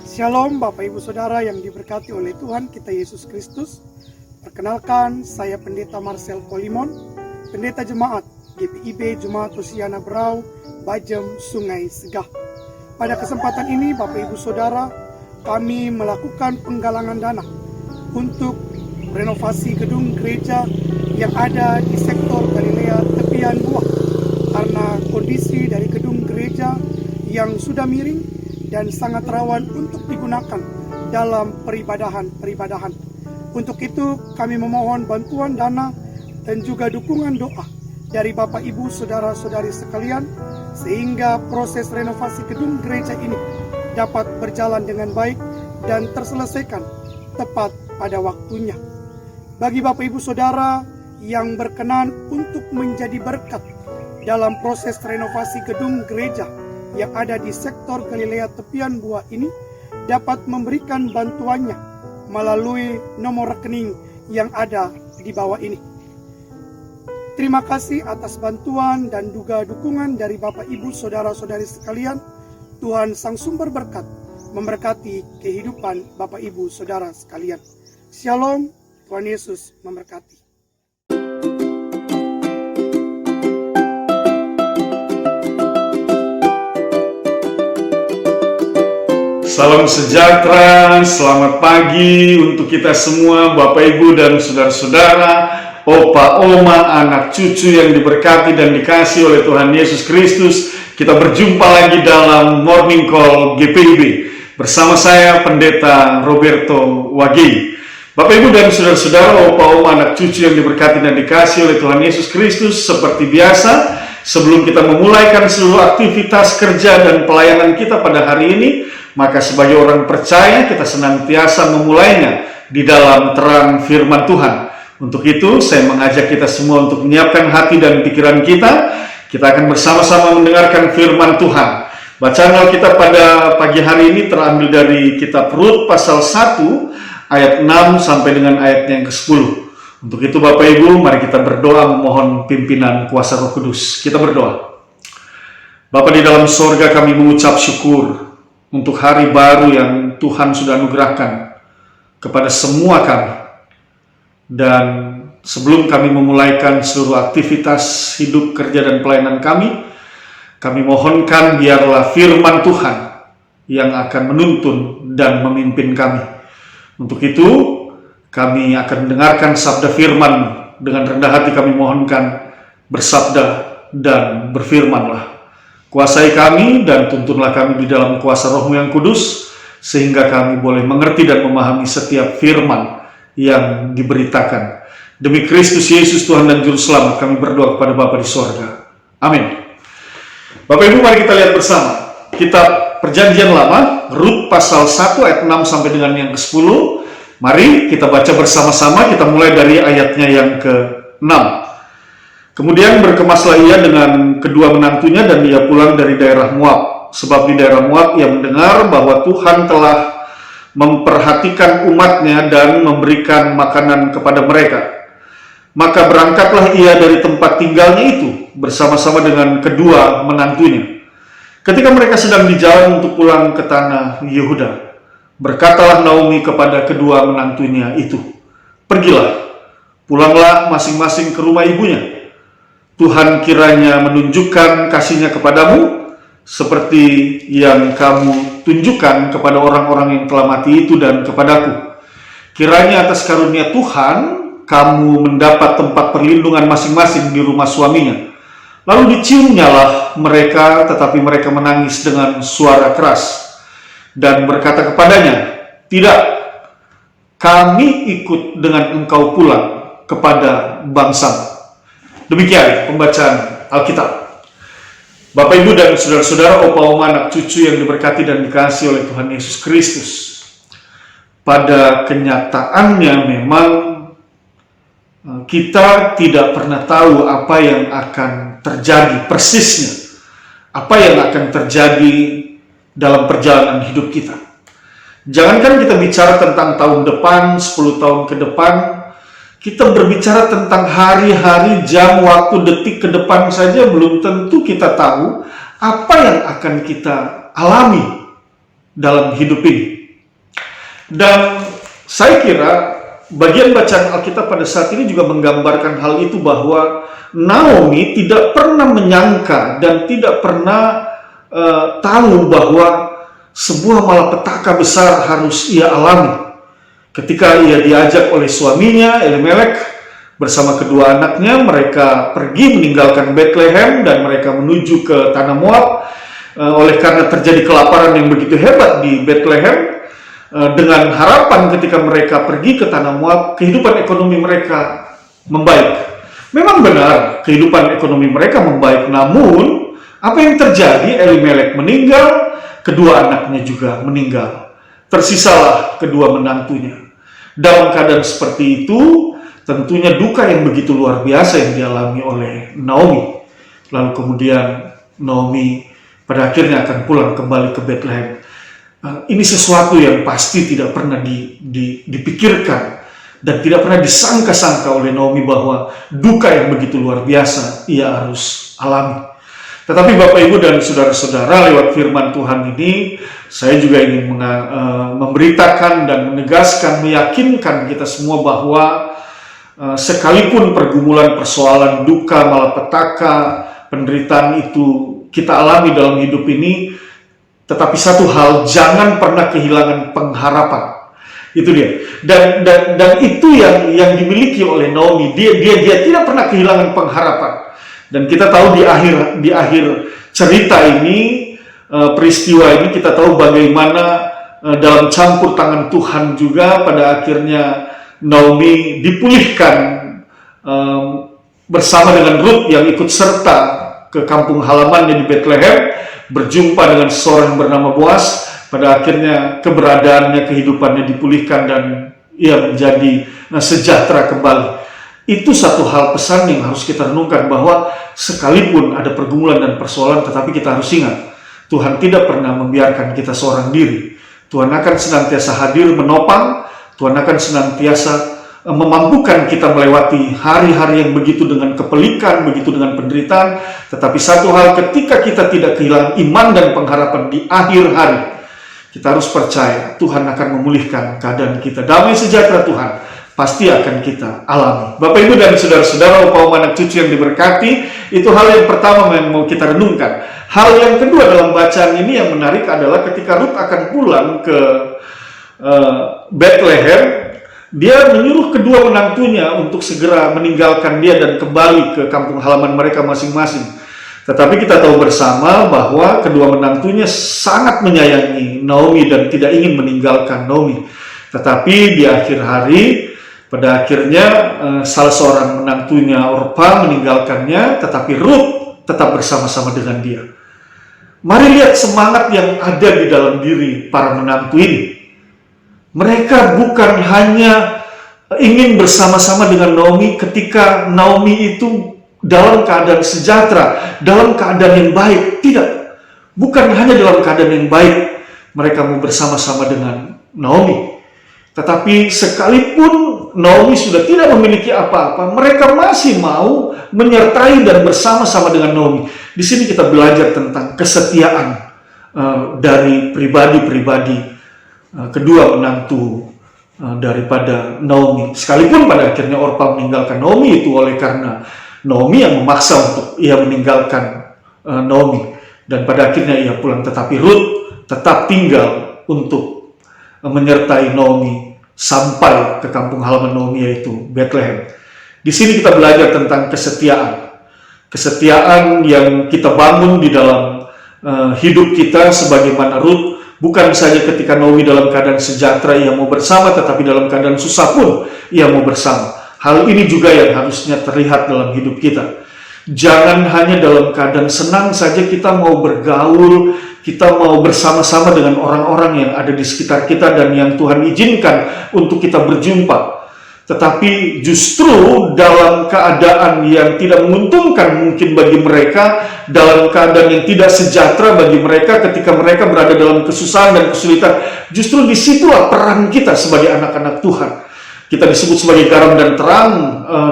Shalom Bapak Ibu Saudara yang diberkati oleh Tuhan kita Yesus Kristus. Perkenalkan, saya Pendeta Marcel Kolimon, Pendeta Jemaat GPIB Jemaat Hosiana Berau, Bajem, Sungai Segah. Pada kesempatan ini Bapak Ibu Saudara, kami melakukan penggalangan dana untuk renovasi gedung gereja yang ada di sektor Galilea tepian Buah, karena kondisi dari gedung gereja yang sudah miring dan sangat rawan untuk digunakan dalam peribadahan. Untuk itu kami memohon bantuan dana dan juga dukungan doa dari Bapak Ibu Saudara-saudari sekalian, sehingga proses renovasi gedung gereja ini dapat berjalan dengan baik dan terselesaikan tepat pada waktunya. Bagi Bapak Ibu Saudara yang berkenan untuk menjadi berkat dalam proses renovasi gedung gereja yang ada di sektor Galilea tepian Buah ini, dapat memberikan bantuannya melalui nomor rekening yang ada di bawah ini. Terima kasih atas bantuan dan juga dukungan dari Bapak Ibu Saudara-saudari sekalian. Tuhan Sang Sumber Berkat memberkati kehidupan Bapak Ibu Saudara sekalian. Shalom, Tuhan Yesus memberkati. Salam sejahtera, selamat pagi untuk kita semua, Bapak Ibu dan saudara-saudara, opa, oma, anak cucu yang diberkati dan dikasihi oleh Tuhan Yesus Kristus. Kita berjumpa lagi dalam Morning Call GPIB bersama saya Pendeta Roberto Wagi. Bapak Ibu dan saudara-saudara, opa, oma, anak cucu yang diberkati dan dikasihi oleh Tuhan Yesus Kristus, seperti biasa, sebelum kita memulaikan seluruh aktivitas kerja dan pelayanan kita pada hari ini, maka sebagai orang percaya kita senantiasa memulainya di dalam terang firman Tuhan. Untuk itu saya mengajak kita semua untuk menyiapkan hati dan pikiran kita. Kita akan bersama-sama mendengarkan firman Tuhan. Bacaan Alkitab pada pagi hari ini terambil dari kitab Rut pasal 1 ayat 6 sampai dengan ayatnya yang ke-10. Untuk itu Bapak Ibu, mari kita berdoa memohon pimpinan kuasa Roh Kudus. Kita berdoa. Bapa di dalam sorga, kami mengucap syukur untuk hari baru yang Tuhan sudah anugerahkan kepada semua kami. Dan sebelum kami memulaikan seluruh aktivitas hidup, kerja, dan pelayanan kami mohonkan biarlah firman Tuhan yang akan menuntun dan memimpin kami. Untuk itu, kami akan mendengarkan sabda firman. Dengan rendah hati kami mohonkan, bersabda dan berfirmanlah. Kuasai kami dan tuntunlah kami di dalam kuasa Roh-Mu yang kudus, sehingga kami boleh mengerti dan memahami setiap firman yang diberitakan. Demi Kristus Yesus Tuhan dan Juru Selamat kami berdoa kepada Bapa di sorga. Amin. Bapak Ibu, mari kita lihat bersama kitab Perjanjian Lama, Rut pasal 1 ayat 6 sampai dengan yang ke-10. Mari kita baca bersama-sama, kita mulai dari ayatnya yang ke-6. Kemudian berkemaslah ia dengan kedua menantunya dan ia pulang dari daerah Moab. Sebab di daerah Moab ia mendengar bahwa Tuhan telah memperhatikan umatnya dan memberikan makanan kepada mereka. Maka berangkatlah ia dari tempat tinggalnya itu bersama-sama dengan kedua menantunya. Ketika mereka sedang di jalan untuk pulang ke tanah Yehuda, berkatalah Naomi kepada kedua menantunya itu, "Pergilah, pulanglah masing-masing ke rumah ibunya. Tuhan kiranya menunjukkan kasih-Nya kepadamu seperti yang kamu tunjukkan kepada orang-orang yang telah mati itu dan kepadaku. Kiranya atas karunia Tuhan kamu mendapat tempat perlindungan masing-masing di rumah suaminya." Lalu diciumnyalah mereka, tetapi mereka menangis dengan suara keras dan berkata kepadanya, "Tidak, kami ikut dengan engkau pulang kepada bangsamu." Demikian pembacaan Alkitab. Bapak Ibu dan saudara-saudara, opa oma anak cucu yang diberkati dan dikasihi oleh Tuhan Yesus Kristus. Pada kenyataannya memang kita tidak pernah tahu apa yang akan terjadi persisnya. Apa yang akan terjadi dalam perjalanan hidup kita. Jangankan kita bicara tentang tahun depan, 10 tahun ke depan, kita berbicara tentang hari-hari, jam, waktu, detik ke depan saja belum tentu kita tahu apa yang akan kita alami dalam hidup ini. Dan saya kira bagian bacaan Alkitab pada saat ini juga menggambarkan hal itu, bahwa Naomi tidak pernah menyangka dan tidak pernah tahu bahwa sebuah malapetaka besar harus ia alami ketika ia diajak oleh suaminya Elimelek bersama kedua anaknya. Mereka pergi meninggalkan Bethlehem dan mereka menuju ke tanah Moab. Oleh karena terjadi kelaparan yang begitu hebat di Bethlehem, dengan harapan ketika mereka pergi ke tanah Moab, kehidupan ekonomi mereka membaik. Memang benar, kehidupan ekonomi mereka membaik, namun apa yang terjadi? Elimelek meninggal, kedua anaknya juga meninggal. Tersisalah kedua menantunya. Dalam keadaan seperti itu, tentunya duka yang begitu luar biasa yang dialami oleh Naomi. Lalu kemudian Naomi pada akhirnya akan pulang kembali ke Bethlehem. Ini sesuatu yang pasti tidak pernah dipikirkan dan tidak pernah disangka-sangka oleh Naomi, bahwa duka yang begitu luar biasa ia harus alami. Tetapi Bapak Ibu dan saudara-saudara, lewat firman Tuhan ini saya juga ingin memberitakan dan menegaskan, meyakinkan kita semua bahwa sekalipun pergumulan, persoalan, duka, malapetaka, penderitaan itu kita alami dalam hidup ini, tetapi satu hal, jangan pernah kehilangan pengharapan. Itu dia. Dan itu yang dimiliki oleh Naomi. Dia tidak pernah kehilangan pengharapan. Dan kita tahu di akhir cerita ini, peristiwa ini, kita tahu bagaimana dalam campur tangan Tuhan juga pada akhirnya Naomi dipulihkan bersama dengan Ruth yang ikut serta ke kampung halamannya di Bethlehem, berjumpa dengan seorang bernama Boaz. Pada akhirnya keberadaannya, kehidupannya dipulihkan dan ia menjadi sejahtera kembali. Itu satu hal pesan yang harus kita renungkan, bahwa sekalipun ada pergumulan dan persoalan, tetapi kita harus ingat, Tuhan tidak pernah membiarkan kita seorang diri. Tuhan akan senantiasa hadir menopang, Tuhan akan senantiasa memampukan kita melewati hari-hari yang begitu dengan kepelikan, begitu dengan penderitaan. Tetapi satu hal, ketika kita tidak kehilangan iman dan pengharapan di akhir hari, kita harus percaya Tuhan akan memulihkan keadaan kita. Damai sejahtera Tuhan pasti akan kita alami. Bapak Ibu dan saudara-saudara, kaum anak cucu yang diberkati, itu hal yang pertama yang mau kita renungkan. Hal yang kedua dalam bacaan ini yang menarik adalah ketika Ruth akan pulang ke Bethlehem, dia menyuruh kedua menantunya untuk segera meninggalkan dia dan kembali ke kampung halaman mereka masing-masing. Tetapi kita tahu bersama bahwa kedua menantunya sangat menyayangi Naomi dan tidak ingin meninggalkan Naomi. Tetapi di akhir hari, pada akhirnya salah seorang menantunya, Orpa, meninggalkannya, tetapi Ruth tetap bersama-sama dengan dia. Mari lihat semangat yang ada di dalam diri para menantu ini. Mereka bukan hanya ingin bersama-sama dengan Naomi ketika Naomi itu dalam keadaan sejahtera, dalam keadaan yang baik. Tidak. Bukan hanya dalam keadaan yang baik mereka mau bersama-sama dengan Naomi. Tetapi sekalipun Naomi sudah tidak memiliki apa-apa, mereka masih mau menyertai dan bersama-sama dengan Naomi. Di sini kita belajar tentang kesetiaan dari pribadi-pribadi kedua menantu daripada Naomi. Sekalipun pada akhirnya Orpa meninggalkan Naomi itu oleh karena Naomi yang memaksa untuk ia meninggalkan Naomi, dan pada akhirnya ia pulang. Tetapi Ruth tetap tinggal untuk menyertai Naomi sampai ke kampung halaman Naomi, yaitu Bethlehem. Di sini kita belajar tentang kesetiaan yang kita bangun di dalam hidup kita sebagaimana Ruth. Bukan saja ketika Naomi dalam keadaan sejahtera ia mau bersama, tetapi dalam keadaan susah pun ia mau bersama. Hal ini juga yang harusnya terlihat dalam hidup kita. Jangan hanya dalam keadaan senang saja kita mau bergaul, kita mau bersama-sama dengan orang-orang yang ada di sekitar kita dan yang Tuhan izinkan untuk kita berjumpa. Tetapi justru dalam keadaan yang tidak menguntungkan mungkin bagi mereka, dalam keadaan yang tidak sejahtera bagi mereka ketika mereka berada dalam kesusahan dan kesulitan, justru disitulah peran kita sebagai anak-anak Tuhan. Kita disebut sebagai garam dan terang,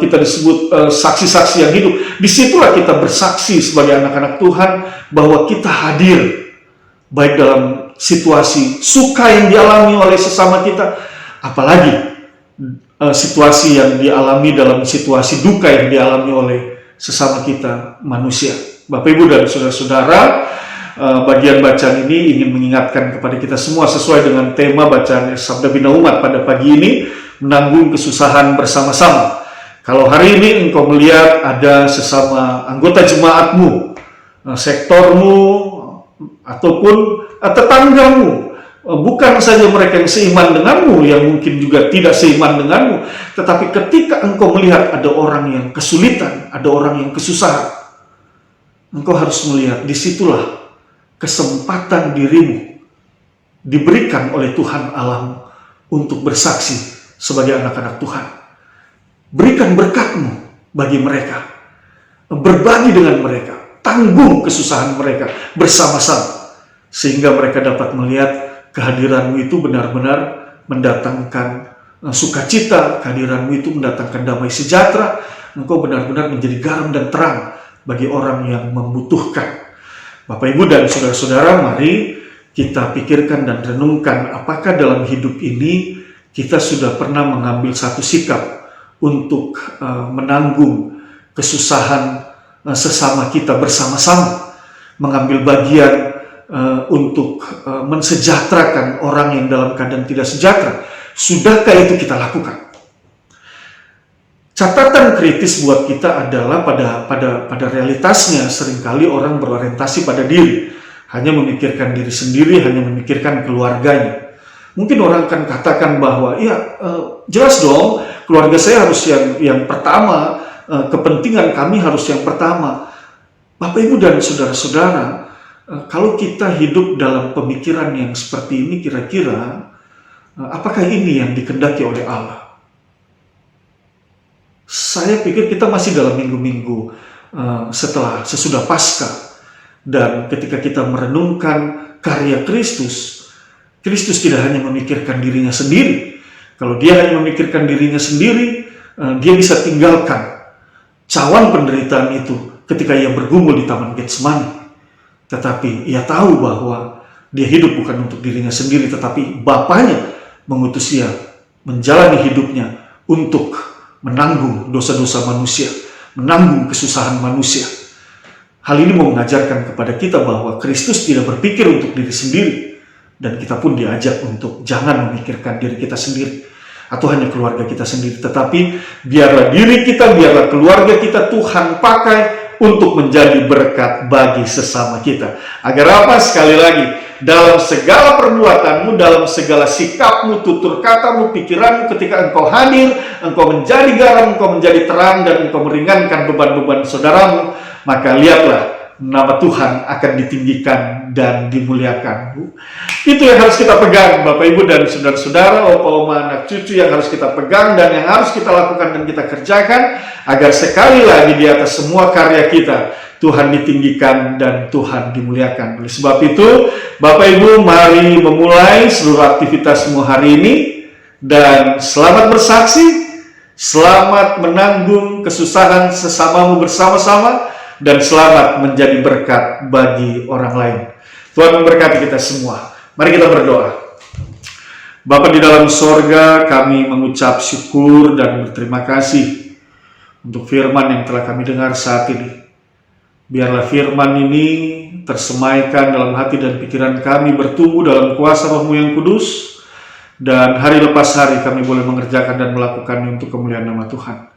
kita disebut saksi-saksi yang hidup. Disitulah kita bersaksi sebagai anak-anak Tuhan bahwa kita hadir, baik dalam situasi suka yang dialami oleh sesama kita, apalagi situasi yang dialami dalam situasi duka yang dialami oleh sesama kita manusia. Bapak, Ibu, dan saudara-saudara, bagian bacaan ini ingin mengingatkan kepada kita semua sesuai dengan tema bacaan Sabda Bina Umat pada pagi ini, menanggung kesusahan bersama-sama. Kalau hari ini engkau melihat ada sesama anggota jemaatmu, sektormu, ataupun tetanggamu, bukan saja mereka yang seiman denganmu, yang mungkin juga tidak seiman denganmu, tetapi ketika engkau melihat ada orang yang kesulitan, ada orang yang kesusahan, engkau harus melihat disitulah kesempatan dirimu diberikan oleh Tuhan Allahmu untuk bersaksi sebagai anak-anak Tuhan. Berikan berkat-Mu bagi mereka, berbagi dengan mereka, tanggung kesusahan mereka bersama-sama, sehingga mereka dapat melihat kehadiran-Mu itu benar-benar mendatangkan sukacita, kehadiran-Mu itu mendatangkan damai sejahtera. Engkau benar-benar menjadi garam dan terang bagi orang yang membutuhkan. Bapak, Ibu, dan saudara-saudara, mari kita pikirkan dan renungkan apakah dalam hidup ini kita sudah pernah mengambil satu sikap untuk menanggung kesusahan sesama kita bersama-sama, mengambil bagian untuk mensejahterakan orang yang dalam keadaan tidak sejahtera. Sudahkah itu kita lakukan? Catatan kritis buat kita adalah pada realitasnya seringkali orang berorientasi pada diri, hanya memikirkan diri sendiri, hanya memikirkan keluarganya. Mungkin orang akan katakan bahwa jelas dong, keluarga saya harus yang pertama, kepentingan kami harus yang pertama. Bapak, Ibu, dan saudara-saudara, kalau kita hidup dalam pemikiran yang seperti ini, kira-kira apakah ini yang dikehendaki oleh Allah? Saya pikir kita masih dalam minggu-minggu sesudah Paskah, dan ketika kita merenungkan karya Kristus, Kristus tidak hanya memikirkan dirinya sendiri. Kalau dia hanya memikirkan dirinya sendiri, dia bisa tinggalkan cawan penderitaan itu ketika ia bergumul di Taman Getsemani. Tetapi ia tahu bahwa dia hidup bukan untuk dirinya sendiri, tetapi Bapanya mengutus ia menjalani hidupnya untuk menanggung dosa-dosa manusia, menanggung kesusahan manusia. Hal ini mau mengajarkan kepada kita bahwa Kristus tidak berpikir untuk diri sendiri, dan kita pun diajak untuk jangan memikirkan diri kita sendiri atau hanya keluarga kita sendiri, tetapi biarlah diri kita, biarlah keluarga kita Tuhan pakai untuk menjadi berkat bagi sesama kita. Agar apa? Sekali lagi, dalam segala perbuatanmu, dalam segala sikapmu, tutur katamu, pikiranmu, ketika engkau hadir, engkau menjadi garam, engkau menjadi terang, dan engkau meringankan beban-beban saudaramu, maka lihatlah nama Tuhan akan ditinggikan dan dimuliakan. Itu yang harus kita pegang, Bapak, Ibu, dan saudara-saudara, opa, oma, anak cucu, yang harus kita pegang dan yang harus kita lakukan dan kita kerjakan, agar sekali lagi di atas semua karya kita, Tuhan ditinggikan dan Tuhan dimuliakan. Oleh sebab itu, Bapak, Ibu, mari memulai seluruh aktivitasmu hari ini, dan selamat bersaksi, selamat menanggung kesusahan sesamamu bersama-sama, dan selamat menjadi berkat bagi orang lain. Tuhan memberkati kita semua. Mari kita berdoa. Bapa di dalam sorga, kami mengucap syukur dan berterima kasih untuk firman yang telah kami dengar saat ini. Biarlah firman ini tersemaikan dalam hati dan pikiran kami, bertumbuh dalam kuasa Roh-Mu yang kudus, dan hari lepas hari kami boleh mengerjakan dan melakukannya untuk kemuliaan nama Tuhan.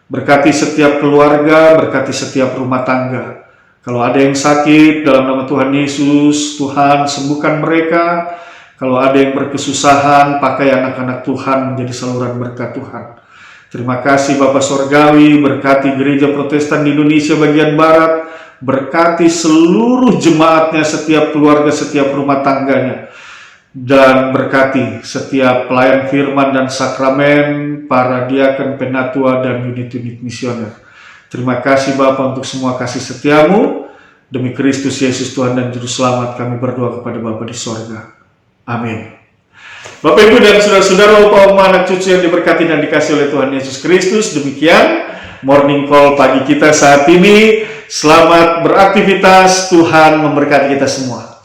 Berkati setiap keluarga, berkati setiap rumah tangga. Kalau ada yang sakit, dalam nama Tuhan Yesus, Tuhan sembuhkan mereka. Kalau ada yang berkesusahan, pakai anak-anak Tuhan menjadi saluran berkat Tuhan. Terima kasih Bapa Sorgawi, berkati gereja Protestan di Indonesia bagian Barat, berkati seluruh jemaatnya, setiap keluarga, setiap rumah tangganya, dan berkati setiap pelayan firman dan sakramen, para diaken, penatua, dan unit-unit misioner. Terima kasih Bapa untuk semua kasih setiamu. Demi Kristus Yesus Tuhan dan Juru Selamat, kami berdoa kepada Bapa di sorga. Amin. Bapak, Ibu, dan saudara-saudara, opa, oma, anak cucu yang diberkati dan dikasih oleh Tuhan Yesus Kristus, demikian morning call pagi kita saat ini. Selamat beraktivitas, Tuhan memberkati kita semua.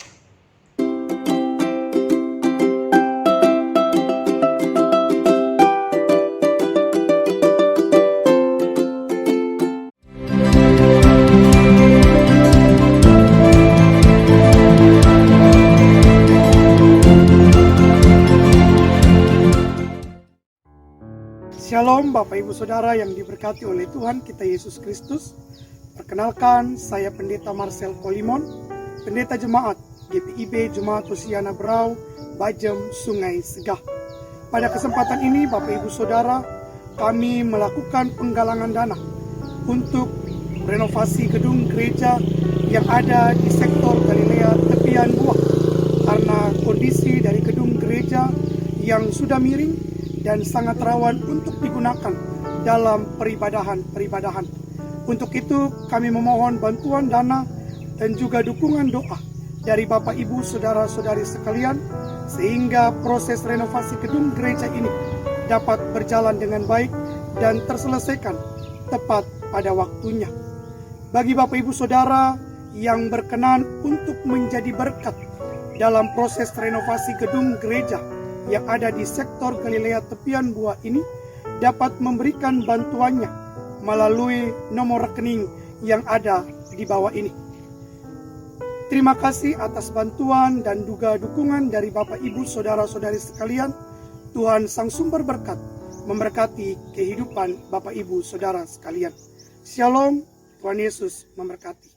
Shalom Bapak Ibu Saudara yang diberkati oleh Tuhan kita Yesus Kristus. Perkenalkan, saya Pendeta Marcel Kolimon, Pendeta Jemaat GPIB Jemaat Hosiana Berau, Bajem, Sungai Segah. Pada kesempatan ini Bapak Ibu Saudara, kami melakukan penggalangan dana untuk renovasi gedung gereja yang ada di sektor Galilea Tepian Buah, karena kondisi dari gedung gereja yang sudah miring dan sangat rawan untuk digunakan dalam peribadahan. Untuk itu kami memohon bantuan dana dan juga dukungan doa dari Bapak Ibu Saudara-saudari sekalian, sehingga proses renovasi gedung gereja ini dapat berjalan dengan baik dan terselesaikan tepat pada waktunya. Bagi Bapak Ibu Saudara yang berkenan untuk menjadi berkat dalam proses renovasi gedung gereja yang ada di sektor Galilea Tepian Buah ini, dapat memberikan bantuannya melalui nomor rekening yang ada di bawah ini. Terima kasih atas bantuan dan juga dukungan dari Bapak Ibu Saudara-saudari sekalian. Tuhan Sang Sumber Berkat memberkati kehidupan Bapak Ibu Saudara sekalian. Shalom, Tuhan Yesus memberkati.